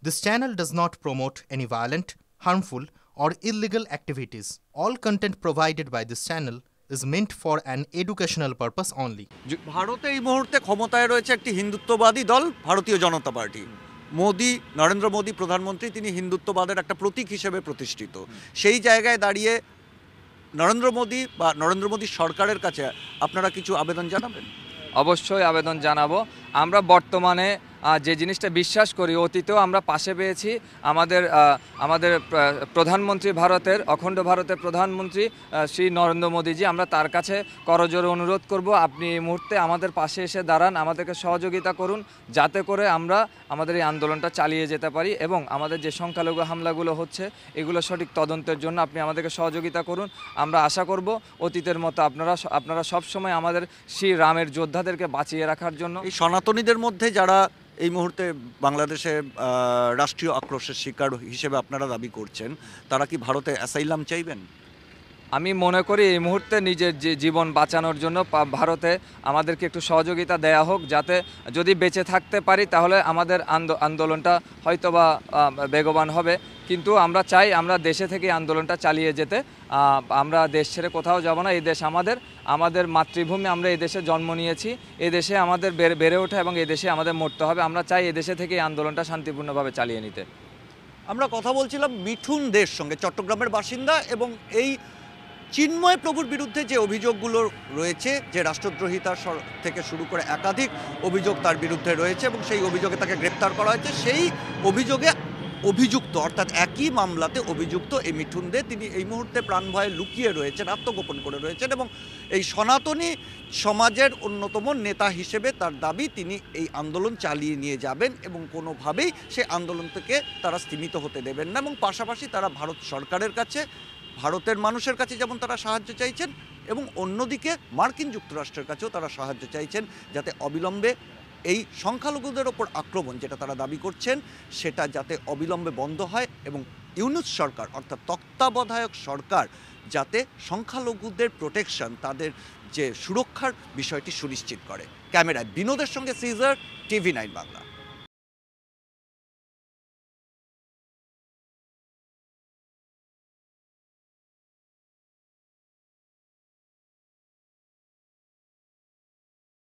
This channel does not promote any violent, harmful, or illegal activities. All content provided by this channel is meant for an educational purpose only. ভারতে এই মুহূর্তে ক্ষমতায় রয়েছে একটি হিন্দুত্ববাদী দল ভারতীয় জনতা পার্টি। মোদি, নরেন্দ্র মোদি প্রধানমন্ত্রী, তিনি হিন্দুত্ববাদের একটা প্রতীক হিসেবে প্রতিষ্ঠিত। সেই জায়গায় দাঁড়িয়ে নরেন্দ্র মোদি বা নরেন্দ্র মোদি সরকারের কাছে আপনারা কিছু আবেদন জানাবেন? অবশ্যই আবেদন জানাবো। আমরা বর্তমানে যে জিনিসটা বিশ্বাস করি, অতীতেও আমরা পাশে পেয়েছি। আমাদের প্রধানমন্ত্রী, অখণ্ড ভারতের প্রধানমন্ত্রী শ্রী নরেন্দ্র মোদীজি, আমরা তার কাছে করজোড়ে অনুরোধ করব, আপনি এই মুহূর্তে আমাদের পাশে এসে দাঁড়ান, আমাদেরকে সহযোগিতা করুন, যাতে করে আমরা আমাদের এই আন্দোলনটা চালিয়ে যেতে পারি এবং আমাদের যে সংখ্যালঘু হামলাগুলো হচ্ছে এগুলো সঠিক তদন্তের জন্য আপনি আমাদেরকে সহযোগিতা করুন। আমরা আশা করব অতীতের মতো আপনারা সবসময় আমাদের শ্রী রামের যোদ্ধাদেরকে বাঁচিয়ে রাখার জন্য। এই সনাতনীদের মধ্যে যারা এই মুহূর্তে বাংলাদেশে রাষ্ট্রীয় আক্রোশের শিকার হিসেবে আপনারা দাবি করছেন, তারা কি ভারতে অ্যাসাইলাম চাইবেন? আমি মনে করি এই মুহূর্তে নিজের জীবন বাঁচানোর জন্য ভারতে আমাদেরকে একটু সহযোগিতা দেয়া হোক, যাতে যদি বেঁচে থাকতে পারি তাহলে আমাদের আন্দোলনটা হয়তোবা বেগবান হবে। কিন্তু আমরা চাই আমরা দেশে থেকে আন্দোলনটা চালিয়ে যেতে। আমরা দেশ ছেড়ে কোথাও যাব না। এই দেশ আমাদের মাতৃভূমি, আমরা এই দেশে জন্ম নিয়েছি, এই দেশে আমাদের বেড়ে ওঠা এবং এই দেশে আমাদের মরতে হবে। আমরা চাই এই দেশে থেকে আন্দোলনটা শান্তিপূর্ণভাবে চালিয়ে নিতে। আমরা কথা বলছিলাম মিঠুন দের সঙ্গে, চট্টগ্রামের বাসিন্দা, এবং এই চিন্ময় প্রভুর বিরুদ্ধে যে অভিযোগগুলো রয়েছে, যে রাষ্ট্রদ্রোহিতার থেকে শুরু করে একাধিক অভিযোগ তার বিরুদ্ধে রয়েছে এবং সেই অভিযোগে তাকে গ্রেপ্তার করা হয়েছে, সেই অভিযোগে অভিযুক্ত, অর্থাৎ একই মামলাতে অভিযুক্ত এই মিঠুন দে, তিনি এই মুহূর্তে প্রাণভয়ে লুকিয়ে রয়েছেন, আত্মগোপন করে রয়েছেন এবং এই সনাতনী সমাজের অন্যতম নেতা হিসেবে তার দাবি তিনি এই আন্দোলন চালিয়ে নিয়ে যাবেন এবং কোনোভাবেই সে আন্দোলন থেকে তারা স্তীমিত হতে দেবেন না। এবং পাশাপাশি তারা ভারত সরকারের কাছে, ভারতের মানুষের কাছে যেমন তারা সাহায্য চাইছেন, এবং অন্যদিকে মার্কিন যুক্তরাষ্ট্রের কাছেও তারা সাহায্য চাইছেন, যাতে অবিলম্বে এই সংখ্যালঘুদের ওপর আক্রমণ যেটা তারা দাবি করছেন সেটা যাতে অবিলম্বে বন্ধ হয় এবং ইউনূস সরকার, অর্থাৎ তত্ত্বাবধায়ক সরকার, যাতে সংখ্যালঘুদের প্রোটেকশন, তাদের যে সুরক্ষার বিষয়টি সুনিশ্চিত করে। ক্যামেরায় বিনোদের সঙ্গে সিজার, TV9 বাংলা।